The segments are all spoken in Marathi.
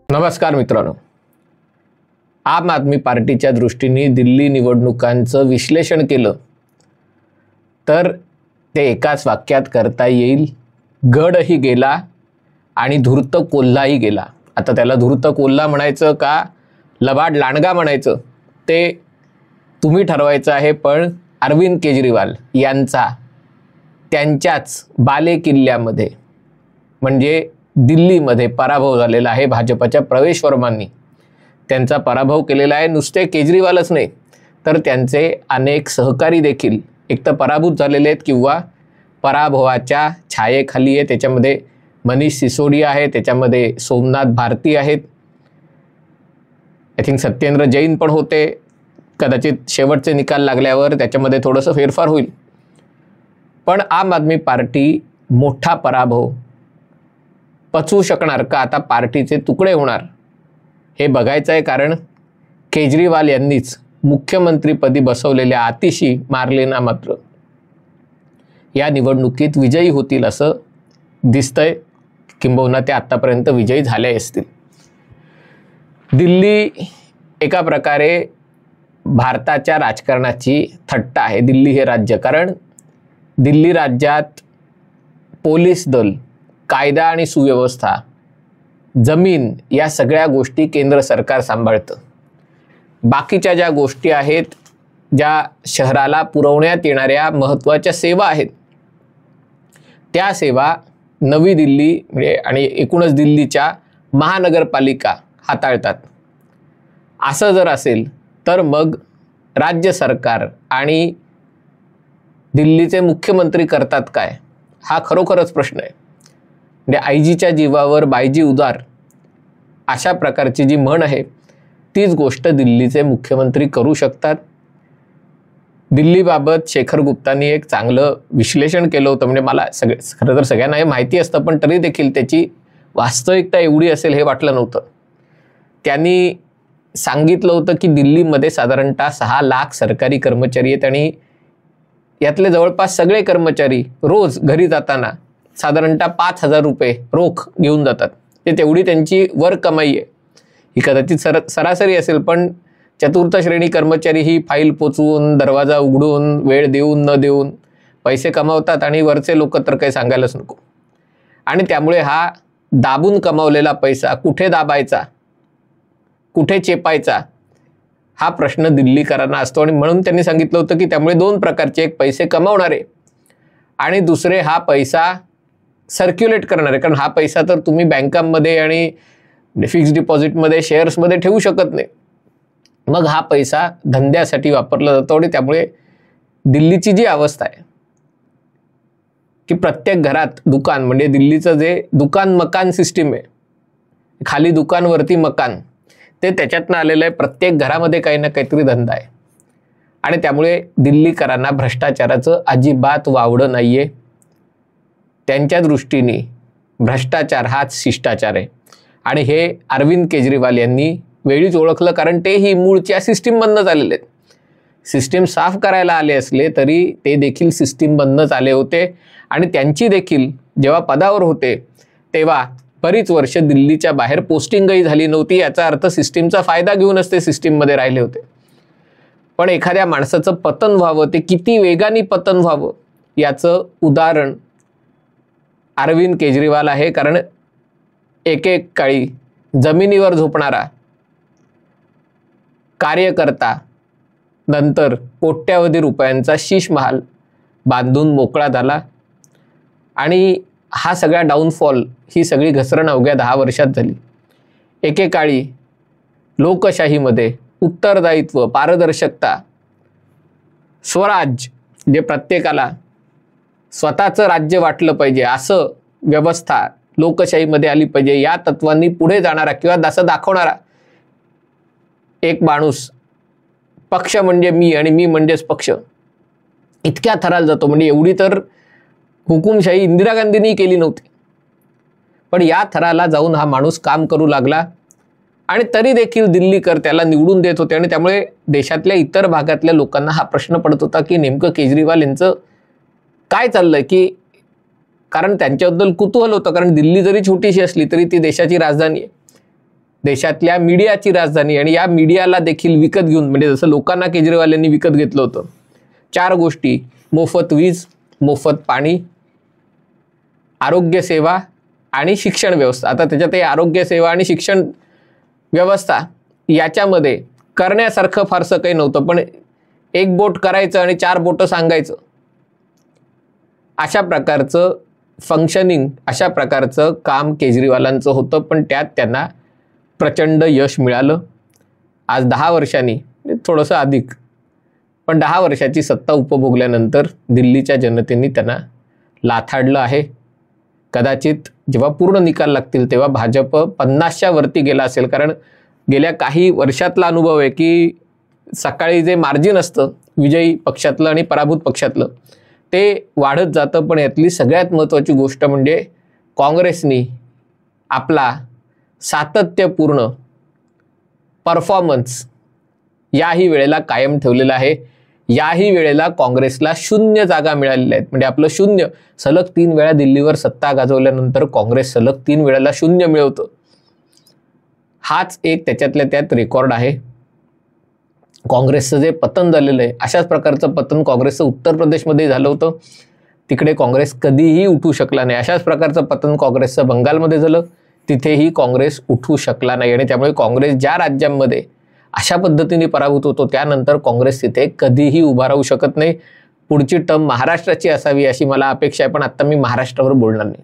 नमस्कार मित्रांनो, आम आदमी पार्टीच्या दृष्टीने दिल्ली निवडणुकांचं विश्लेषण केलं तर ते एकाच वाक्यात करता येईल, गडही गेला आणि धूर्त कोल्हाही गेला. आता त्याला धूर्त कोल्हा म्हणायचं का लबाड लांडगा म्हणायचं ते तुम्ही ठरवायचं आहे. पण अरविंद केजरीवाल यांचा त्यांच्याच बाले किल्ल्यामध्ये म्हणजे दिल्लीमध्ये पराभव झालेला आहे. भाजपच्या प्रवेश वर्मांनी त्यांचा पराभव केलेला आहे. नुसते केजरीवालच नाही तर त्यांचे अनेक सहकारी देखील एक तर पराभूत झालेले आहेत किंवा पराभवाच्या छायेखाली आहे. त्याच्यामध्ये मनीष सिसोडिया आहे, त्याच्यामध्ये सोमनाथ भारती आहेत, आय थिंक सत्येंद्र जैन पण होते. कदाचित शेवटचे निकाल लागल्यावर त्याच्यामध्ये थोडंसं फेरफार होईल. पण आम आदमी पार्टी मोठा पराभव पचवू शकणार का, आता पार्टीचे तुकडे होणार हे बघायचं आहे. कारण केजरीवाल यांनीच मुख्यमंत्रीपदी बसवलेल्या आतिशी मार्लेना मात्र या निवडणुकीत विजयी होतील असं दिसतंय, किंबहुना ते आत्तापर्यंत विजयी झाले असतील. दिल्ली एका प्रकारे भारताच्या राजकारणाची थट्टा आहे, दिल्ली हे राज्य. कारण दिल्ली राज्यात पोलीस दल, कायदा आणि सुव्यवस्था, जमीन या सगळ्या गोष्टी केंद्र सरकार सांभाळतं. बाकीच्या ज्या गोष्टी आहेत, ज्या शहराला पुरवण्यात येणाऱ्या महत्त्वाच्या सेवा आहेत, त्या सेवा नवी दिल्ली म्हणजे आणि एकूणच दिल्लीच्या महानगरपालिका हाताळतात. असं जर असेल तर मग राज्य सरकार आणि दिल्लीचे मुख्यमंत्री करतात काय, हा खरोखरच प्रश्न आहे. म्हणजे आईजीच्या जीवावर बायजी उदार अशा प्रकारची जी म्हण आहे तीच गोष्ट दिल्लीचे मुख्यमंत्री करू शकतात. दिल्लीबाबत शेखर गुप्तांनी एक चांगलं विश्लेषण केलं होतं. म्हणजे मला खरं तर सगळ्यांना हे माहिती असतं, पण तरी देखील त्याची वास्तविकता एवढी असेल हे वाटलं नव्हतं. त्यांनी सांगितलं होतं की दिल्लीमध्ये साधारणतः 6 लाख सरकारी कर्मचारी आहेत आणि यातले जवळपास सगळे कर्मचारी रोज घरी जाताना साधारणतः 5,000 रुपये रोख घेऊन जातात. ते तेवढी त्यांची वर कमाई आहे. ही कदाचित सरासरी असेल, पण चतुर्थ श्रेणी कर्मचारी ही फाईल पोचवून, दरवाजा उघडून, वेळ देऊन न देऊन पैसे कमावतात आणि वरचे लोक तर काही सांगायलाच नको. आणि त्यामुळे हा दाबून कमावलेला पैसा कुठे दाबायचा, कुठे चेपायचा हा प्रश्न दिल्लीकरांना असतो. आणि म्हणून त्यांनी सांगितलं होतं की त्यामुळे 2 प्रकारचे, एक पैसे कमावणारे आणि दुसरे हा पैसा सर्क्युलेट करणारे. कारण हा पैसा तर तुम्ही बँकांमध्ये आणि फिक्स्ड डिपॉझिटमध्ये, शेअर्समध्ये ठेवू शकत नाही. मग हा पैसा धंद्यासाठी वापरला जातो. आणि त्यामुळे दिल्लीची जी अवस्था आहे की प्रत्येक घरात दुकान, म्हणजे दिल्लीचं जे दुकान मकान सिस्टीम आहे, खाली दुकान वरती मकान, ते त्याच्यातनं आलेलं आहे. प्रत्येक घरामध्ये काही ना काहीतरी धंदा आहे. आणि त्यामुळे दिल्लीकरांना भ्रष्टाचाराचं अजिबात वावडं नाही आहे. त्यांच्या दृष्टीने भ्रष्टाचार हाच शिष्टाचार आहे. आणि हे अरविंद केजरीवाल यांनी वेळीच ओळखलं. कारण ते ही मूळच्या सिस्टीममधनंच आलेले आहेत. सिस्टीम साफ करायला आले असले तरी ते देखील सिस्टीममधनंच आले होते. आणि त्यांची देखील जेव्हा पदावर होते तेव्हा बरीच वर्ष दिल्लीच्या बाहेर पोस्टिंगही झाली नव्हती. याचा अर्थ सिस्टीमचा फायदा घेऊनच ते सिस्टीममध्ये राहिले होते. पण एखाद्या माणसाचं पतन व्हावं, ते किती वेगाने पतन व्हावं याचं उदाहरण अरविंद केजरीवाल आहे. कारण एक काळी जमिनीवर झोपणारा कार्यकर्ता नंतर कोट्यावधी रुपयांचा शीश महाल बांधून मोकळा झाला. आणि हा सगळा डाऊनफॉल, ही सगळी घसरण अवघ्या 10 वर्षात झाली. एकेकाळी लोकशाहीमध्ये उत्तरदायित्व, पारदर्शकता, स्वराज, जे प्रत्येकाला स्वतःचं राज्य वाटलं पाहिजे असं व्यवस्था लोकशाहीमध्ये आली पाहिजे, या तत्वांनी पुढे जाणारा किंवा असं दाखवणारा एक माणूस, पक्ष म्हणजे मी आणि मी म्हणजेच पक्ष, इतक्या थराला जातो. म्हणजे एवढी तर हुकुमशाही इंदिरा गांधींनी केली नव्हती. पण या थराला जाऊन हा माणूस काम करू लागला आणि तरी देखील दिल्लीकर त्याला निवडून देत होते. आणि त्यामुळे देशातल्या इतर भागातल्या लोकांना हा प्रश्न पडत होता की नेमकं केजरीवाल यांचं काय चाललंय, की कारण त्यांच्याबद्दल कुतूहल होतं. कारण दिल्ली जरी छोटीशी असली तरी ती देशाची राजधानी आहे, देशातल्या मीडियाची राजधानी. आणि या मीडियाला देखील विकत घेऊन, म्हणजे जसं लोकांना केजरीवाल यांनी विकत घेतलं होतं, 4 गोष्टी: मोफत वीज, मोफत पाणी, आरोग्य सेवा आणि शिक्षण व्यवस्था. आता त्याच्यात आरोग्य सेवा आणि शिक्षण व्यवस्था याच्यामध्ये करण्यासारखं फारसं काही नव्हतं, पण एक बोट करायचं आणि 4 बोटं सांगायचं, अशा प्रकारचं फंक्शनिंग, अशा प्रकारचं काम केजरीवालांचं होतं. पण त्यात त्यांना प्रचंड यश मिळालं. आज 10 वर्षांनी, थोडंसं अधिक, पण 10 वर्षाची सत्ता उपभोगल्यानंतर दिल्लीच्या जनतेने त्यांना लाथाडलं आहे. कदाचित जेव्हा पूर्ण निकाल लागतील तेव्हा भाजप 50च्या वरती गेला असेल. कारण गेल्या काही वर्षातला अनुभव आहे की सकाळी जे मार्जिन असतं विजयी पक्षातलं आणि पराभूत पक्षातलं, ते वाढत जातं. पण यातली सगळ्यात महत्त्वाची गोष्ट म्हणजे काँग्रेसनी आपला सातत्यपूर्ण परफॉर्मन्स याही वेळेला कायम ठेवलेला आहे. याही वेळेला काँग्रेसला 0 जागा मिळालेल्या आहेत. म्हणजे आपलं 0, सलग 3 वेळा दिल्लीवर सत्ता गाजवल्यानंतर काँग्रेस सलग 3 वेळेला 0 मिळवतं. हाच एक त्याच्यातल्या त्यात रेकॉर्ड आहे. काँग्रेसचं जे पतन झालेलं आहे, अशाच प्रकारचं पतन काँग्रेसचं उत्तर प्रदेशमध्ये झालं होतं. तिकडे काँग्रेस कधीही उठू शकला नाही. अशाच प्रकारचं पतन काँग्रेसचं बंगालमध्ये झालं, तिथेही काँग्रेस उठू शकला नाही. आणि त्यामुळे काँग्रेस ज्या राज्यांमध्ये अशा पद्धतीने पराभूत होतो, त्यानंतर काँग्रेस तिथे कधीही उभा राहू शकत नाही. पुढची टर्म महाराष्ट्राची असावी अशी मला अपेक्षा आहे, पण आता मी महाराष्ट्रावर बोलणार नाही.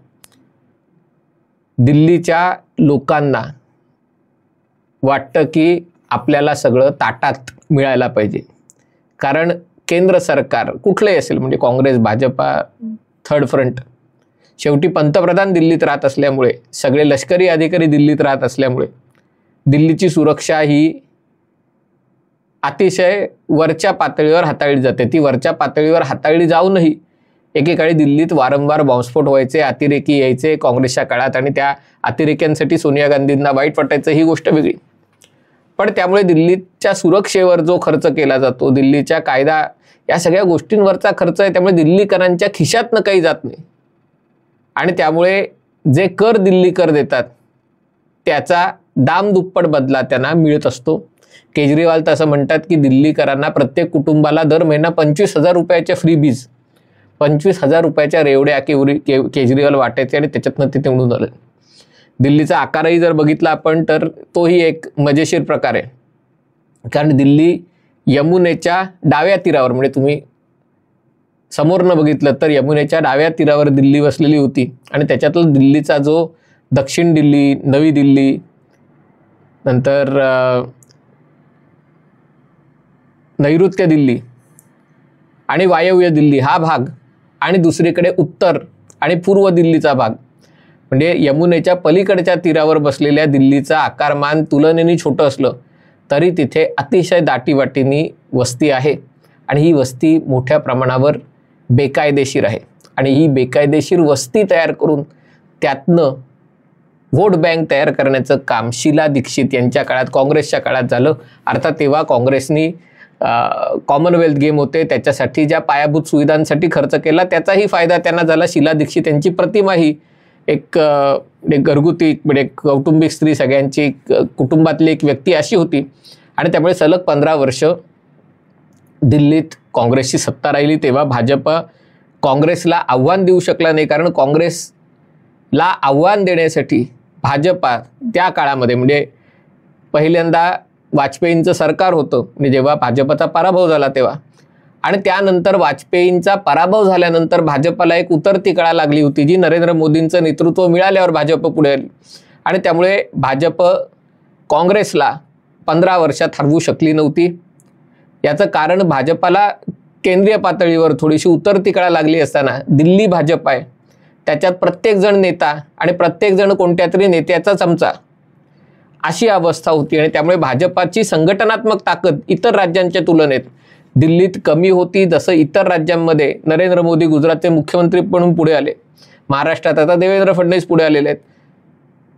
दिल्लीच्या लोकांना वाटतं की आपल्याला सगळं ताटात मिळायला पाहिजे. कारण केंद्र सरकार कुठलंही असेल, म्हणजे काँग्रेस, भाजपा, थर्ड फ्रंट, शेवटी पंतप्रधान दिल्लीत राहत असल्यामुळे, सगळे लष्करी अधिकारी दिल्लीत राहत असल्यामुळे दिल्लीची सुरक्षा ही अतिशय वरच्या पातळीवर हाताळली जाते. ती वरच्या पातळीवर हाताळली जाऊनही एकेकाळी दिल्लीत वारंवार बॉम्बस्फोट व्हायचे, अतिरेकी यायचे काँग्रेसच्या काळात, आणि त्या अतिरेक्यांसाठी सोनिया गांधींना वाईट वाटायचं, ही गोष्ट वेगळी. पण त्यामुळे दिल्लीच्या सुरक्षेवर जो खर्च केला जातो, दिल्लीच्या कायदा, या सगळ्या गोष्टींवरचा खर्च आहे. त्यामुळे दिल्लीकरांच्या खिशातनं काही जात नाही. आणि त्यामुळे जे कर दिल्लीकर देतात त्याचा दामदुप्पट बदला त्यांना मिळत असतो. केजरीवाल तर असं म्हणतात की दिल्लीकरांना प्रत्येक कुटुंबाला दर महिना 25,000 रुपयाच्या फ्रीबीज, 25,000 रुपयाच्या रेवड्या केजरीवाल वाटायचे, आणि त्याच्यातनं ते निवडून आले. दिल्लीचा आकारही जर बघितला आपण तर तोही एक मजेशीर प्रकार आहे. कारण दिल्ली यमुनेच्या डाव्या तीरावर, म्हणजे तुम्ही समोरनं बघितलं तर यमुनेच्या डाव्या तीरावर दिल्ली वसलेली होती. आणि त्याच्यातला दिल्लीचा जो दक्षिण दिल्ली, नवी दिल्ली, नंतर नैऋत्य दिल्ली आणि वायव्य दिल्ली हा भाग, आणि दुसरीकडे उत्तर आणि पूर्व दिल्लीचा भाग, म्हणजे यमुनेच्या पलीकडच्या तीरावर बसलेल्या दिल्लीचा आकारमान तुलनेने छोटं असलं तरी तिथे अतिशय दाटीवाटीनी वस्ती आहे. आणि ही वस्ती मोठ्या प्रमाणावर बेकायदेशीर आहे. आणि ही बेकायदेशीर वस्ती तयार करून त्यातनं वोट बँक तयार करण्याचं काम शीला दीक्षित यांच्या काळात, काँग्रेसच्या काळात झालं. अर्थात तेव्हा काँग्रेसनी कॉमनवेल्थ गेम होते, त्याच्यासाठी ज्या पायाभूत सुविधांसाठी खर्च केला त्याचाही फायदा त्यांना झाला. शीला दीक्षित यांची प्रतिमा ही एक घरगुती, म्हणजे कौटुंबिक स्त्री, सगळ्यांची कुटुंबातली एक व्यक्ती अशी होती. आणि त्यामुळे सलग 15 वर्ष दिल्लीत काँग्रेसची सत्ता राहिली. तेव्हा भाजप काँग्रेसला आव्हान देऊ शकला नाही. कारण काँग्रेसला आव्हान देण्यासाठी भाजपा त्या काळामध्ये, म्हणजे पहिल्यांदा वाजपेयींचं सरकार होतं, म्हणजे जेव्हा भाजपचा पराभव झाला तेव्हा, आणि त्यानंतर वाजपेयींचा पराभव झाल्यानंतर भाजपला एक उतरती कळा लागली होती, जी नरेंद्र मोदींचं नेतृत्व मिळाल्यावर भाजप पुढे आली. आणि त्यामुळे भाजप काँग्रेसला 15 वर्षात हरवू शकली नव्हती. याचं कारण भाजपला केंद्रीय पातळीवर थोडीशी उतरती कळा लागली असताना दिल्ली भाजप आहे, त्याच्यात प्रत्येकजण नेता आणि प्रत्येकजण कोणत्या तरी नेत्याचा चमचा, अशी अवस्था होती. आणि त्यामुळे भाजपाची संघटनात्मक ताकद इतर राज्यांच्या तुलनेत दिल्लीत कमी होती. जसं इतर राज्यांमध्ये नरेंद्र मोदी गुजरातचे मुख्यमंत्री म्हणून पुढे आले, महाराष्ट्रात आता देवेंद्र फडणवीस पुढे आलेले आहेत,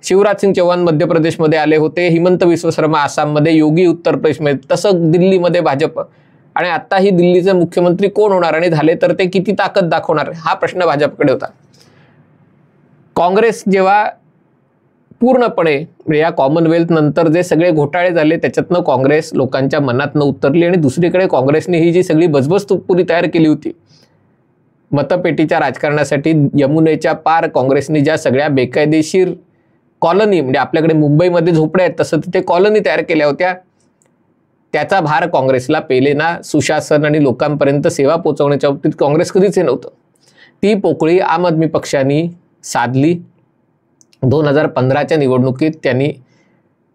शिवराज सिंग चौहान मध्य प्रदेशमध्ये आले होते, हिमंत विश्व शर्मा आसाममध्ये, योगी उत्तर प्रदेशमध्ये, तसं दिल्लीमध्ये भाजप. आणि आत्ताही दिल्लीचे मुख्यमंत्री कोण होणार आणि झाले तर ते किती ताकद दाखवणार, हा प्रश्न भाजपकडे होता. काँग्रेस जेव्हा पूर्णपणे या कॉमनवेल्थ नंतर जे सगळे घोटाळे झाले त्याच्यातनं काँग्रेस लोकांच्या मनातनं उतरली आणि दुसरीकडे काँग्रेसने ही जी सगळी बजबज पुरी तयार केली होती मतपेटीच्या राजकारणासाठी, यमुनेच्या पार काँग्रेसने ज्या सगळ्या बेकायदेशीर कॉलनी, म्हणजे आपल्याकडे मुंबईमध्ये झोपड्या आहेत तसं तिथे कॉलनी तयार केल्या होत्या, त्याचा भार काँग्रेसला पेलेना. सुशासन आणि लोकांपर्यंत सेवा पोहोचवण्याच्या बाबतीत काँग्रेस कधीच हे नव्हतं. ती पोकळी आम आदमी पक्षाने साधली. 2015च्या निवडणुकीत त्यांनी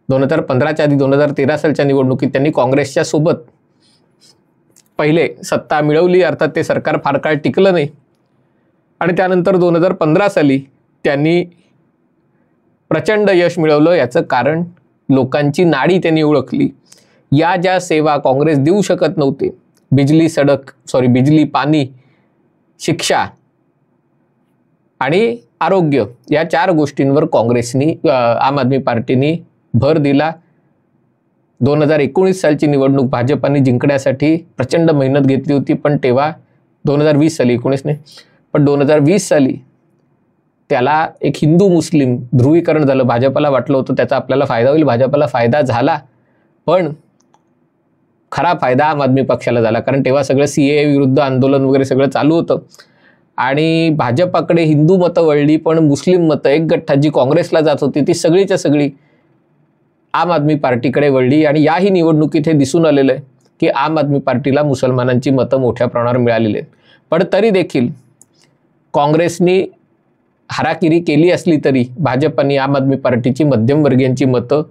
2015च्या आधी 2013 सालच्या निवडणुकीत त्यांनी काँग्रेसच्या सोबत पहिले सत्ता मिळवली. अर्थात ते सरकार फार काळ टिकलं नाही आणि त्यानंतर 2015 साली त्यांनी प्रचंड यश मिळवलं. याचं कारण लोकांची नाडी त्यांनी ओळखली. या ज्या सेवा काँग्रेस देऊ शकत नव्हते, बिजली, पाणी, शिक्षा आणि आरोग्य, या 4 गोष्टींवर काँग्रेसनी आम आदमी पार्टीनी भर दिला. 2019 सालची निवडणूक भाजपाने जिंकण्यासाठी प्रचंड मेहनत घेतली होती, पण तेव्हा 2020 साली 19 नाही पण 2020 साली त्याला एक हिंदू मुस्लिम ध्रुवीकरण झालं. भाजपाला वाटलं होतं त्याचा आपल्याला फायदा होईल, भाजपाला फायदा झाला, पण खरा फायदा आम आदमी पक्षाला झाला. कारण तेव्हा सगळं CAA विरुद्ध आंदोलन वगैरे सगळं चालू होतं आणि भाजपाकडे हिंदू मतं वळली, पण मुस्लिम मतं एक गठ्ठा जी काँग्रेसला जात होती ती सगळीच्या सगळी आम आदमी पार्टीकडे वळली. आणि याही निवडणुकीत हे दिसून आलेलं आहे की आम आदमी पार्टीला मुसलमानांची मतं मोठ्या प्रमाणावर मिळालेली आहेत. पण तरी देखील काँग्रेसनी हाराकिरी केली असली तरी भाजपाने आम आदमी पार्टीची मध्यमवर्गीयांची मतं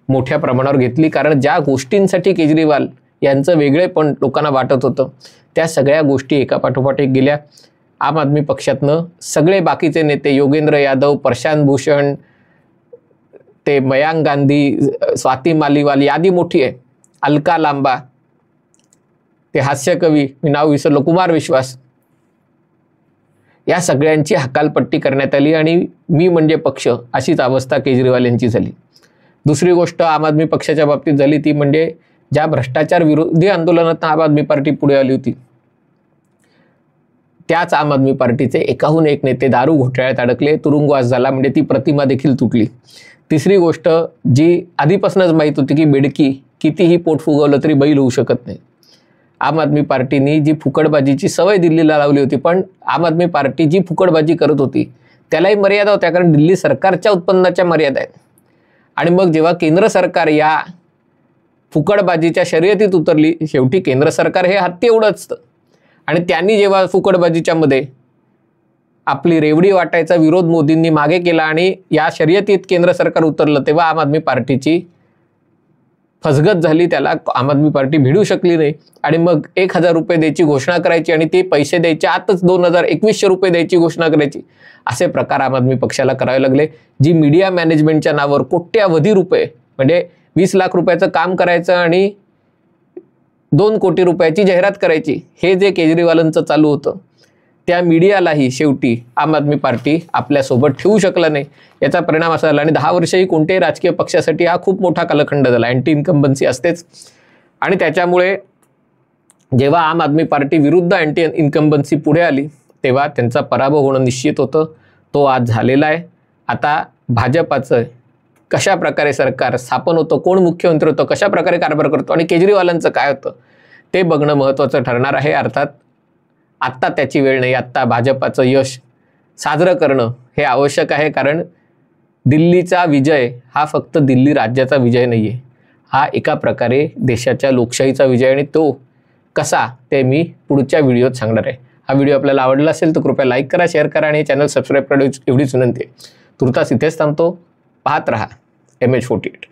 मोठ्या प्रमाणावर घेतली. कारण ज्या गोष्टींसाठी केजरीवाल यांचं वेगळेपण लोकांना वाटत होतं त्या सगळ्या गोष्टी एकापाठोपाठ एक गेल्या. आम आदमी पक्षातनं सगळे बाकीचे नेते, योगेंद्र यादव, प्रशांत भूषण, ते मयांक गांधी, स्वाती मालीवाल, यादी मोठी आहे, अलका लांबा, ते हास्यकवी, मी नाव विसरलो, कुमार विश्वास, या सगळ्यांची हकालपट्टी करण्यात आली आणि मी म्हणजे पक्ष अशीच अवस्था केजरीवाल यांची झाली. दुसरी गोष्ट आम आदमी पक्षाच्या बाबतीत झाली ती म्हणजे ज्या भ्रष्टाचार विरोधी आंदोलनात आम आदमी पार्टी पुढे आली होती त्याच आम आदमी पार्टीचे एकाहून एक नेते दारू घोटाळ्यात अडकले, तुरुंगवास झाला, म्हणजे ती प्रतिमा देखील तुटली. तिसरी गोष्ट जी आधीपासूनच माहीत होती की बेडकी कितीही पोट फुगवलं तरी बैल होऊ शकत नाही. आम आदमी पार्टीने जी फुकटबाजीची सवय दिल्लीला लावली होती, पण आम आदमी पार्टी जी फुकटबाजी करत होती त्यालाही मर्यादा होत्या, कारण दिल्ली सरकारच्या उत्पन्नाच्या मर्यादा आहेत. आणि मग जेव्हा केंद्र सरकार या फुकटबाजीच्या शर्यतीत उतरली, शेवटी केंद्र सरकार हे हत्ती एवढं असतं आणि त्यांनी जेव्हा फुकटबाजीच्या मध्ये आपली रेवडी वाटायचा विरोध मोदींनी मागे केला आणि या शर्यतीत केंद्र सरकार उतरलं, तेव्हा आम आदमी पार्टीची फसगत झाली. त्याला आम आदमी पार्टी भिडू शकली नाही आणि मग 1000 रुपये द्यायची घोषणा करायची आणि ते पैसे द्यायच्या आतच 2100 रुपये द्यायची घोषणा करायची. असे प्रकार आम आदमी पक्षाला करावे लागले. जी मीडिया मॅनेजमेंटच्या नावावर कोट्यावधी रुपये, म्हणजे 20 लाख रुपयाचं काम करायचं आणि 2 कोटी रुपयाची जाहिरात करायची, हे जे केजरीवालांचं चालू होतं त्या मीडियालाही शेवटी आम आदमी पार्टी आपल्यासोबत ठेवू शकला नाही. याचा परिणाम असा झाला आणि 10 वर्षही कोणत्याही राजकीय पक्षासाठी हा खूप मोठा कालखंड झाला. अँटी इन्कम्बन्सी असतेच आणि त्याच्यामुळे जेव्हा आम आदमी पार्टी विरुद्ध अँटी इन्कम्बन्सी पुढे आली तेव्हा त्यांचा पराभव होणं निश्चित होतं. तो आज झालेला आहे. आता भाजपाचं कशा प्रकारे सरकार स्थापन होतं, कोण मुख्यमंत्री होतं, कशा प्रकारे कारभार करतो आणि केजरीवालांचं काय होतं ते बघणं महत्त्वाचं ठरणार आहे. अर्थात आत्ता त्याची वेळ नाही. आत्ता भाजपाचं यश साजरं करणं हे आवश्यक आहे, कारण दिल्लीचा विजय हा फक्त दिल्ली राज्याचा विजय नाही आहे, हा एका प्रकारे देशाच्या लोकशाहीचा विजय. आणि तो कसा ते मी पुढच्या व्हिडिओत सांगणार आहे. हा व्हिडिओ आपल्याला आवडला असेल तर कृपया लाईक करा, शेअर करा आणि चॅनल सबस्क्राईब करा एवढीच विनंती आहे. तुर्तास इथेच थांबतो. पाहत रहा MH48.